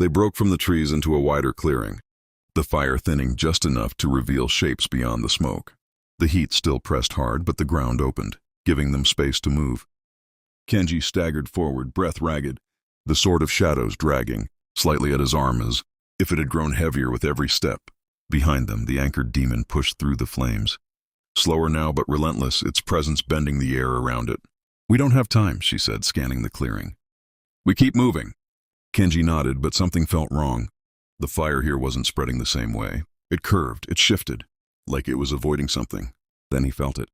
They broke from the trees into a wider clearing, the fire thinning just enough to reveal shapes beyond the smoke. The heat still pressed hard, but the ground opened, giving them space to move. Kenji staggered forward, breath ragged, the sword of shadows dragging, slightly at his arm as if it had grown heavier with every step. Behind them, the anchored demon pushed through the flames. Slower now, but relentless, its presence bending the air around it. "We don't have time," she said, scanning the clearing. "We keep moving." Kenji nodded, but something felt wrong. The fire here wasn't spreading the same way. It curved, it shifted, like it was avoiding something. Then he felt it.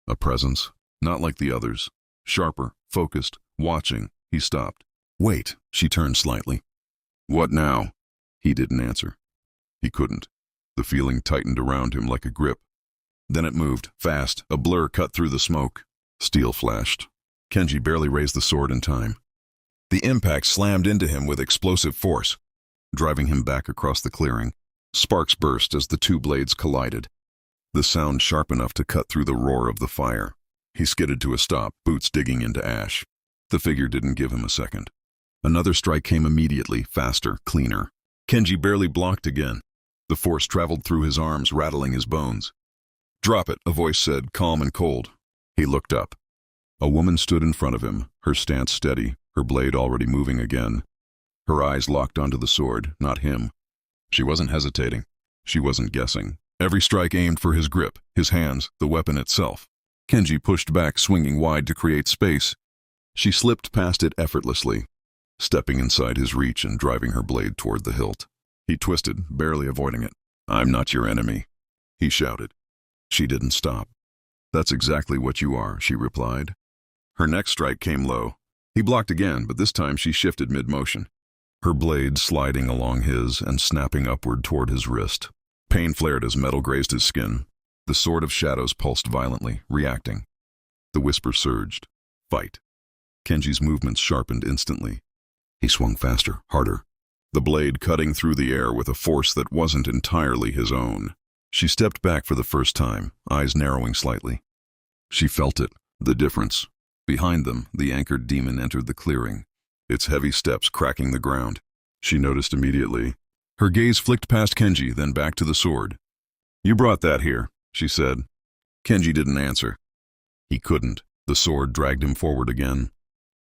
A presence, not like the others. Sharper, focused, watching. He stopped. "Wait," she turned slightly. "What now?" He didn't answer. He couldn't. The feeling tightened around him like a grip. Then it moved, fast, a blur cut through the smoke. Steel flashed. Kenji barely raised the sword in time. The impact slammed into him with explosive force, driving him back across the clearing. Sparks burst as the two blades collided, the sound sharp enough to cut through the roar of the fire. He skidded to a stop, boots digging into ash. The figure didn't give him a second. Another strike came immediately, faster, cleaner. Kenji barely blocked again. The force traveled through his arms, rattling his bones. "Drop it," a voice said, calm and cold. He looked up. A woman stood in front of him, her stance steady, her blade already moving again. Her eyes locked onto the sword, not him. She wasn't hesitating. She wasn't guessing. Every strike aimed for his grip, his hands, the weapon itself. Kenji pushed back, swinging wide to create space. She slipped past it effortlessly, stepping inside his reach and driving her blade toward the hilt. He twisted, barely avoiding it. "I'm not your enemy," he shouted. She didn't stop. "That's exactly what you are," she replied. Her next strike came low. He blocked again, but this time she shifted mid-motion, her blade sliding along his and snapping upward toward his wrist. Pain flared as metal grazed his skin. The sword of shadows pulsed violently, reacting. The whisper surged. "Fight." Kenji's movements sharpened instantly. He swung faster, harder, the blade cutting through the air with a force that wasn't entirely his own. She stepped back for the first time, eyes narrowing slightly. She felt it, the difference. Behind them, the anchored demon entered the clearing, its heavy steps cracking the ground. She noticed immediately. Her gaze flicked past Kenji, then back to the sword. "You brought that here," she said. Kenji didn't answer. He couldn't. The sword dragged him forward again.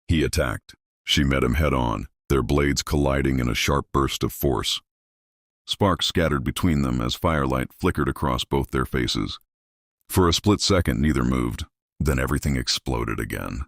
He attacked. She met him head-on, their blades colliding in a sharp burst of force. Sparks scattered between them as firelight flickered across both their faces. For a split second, neither moved. Then everything exploded again.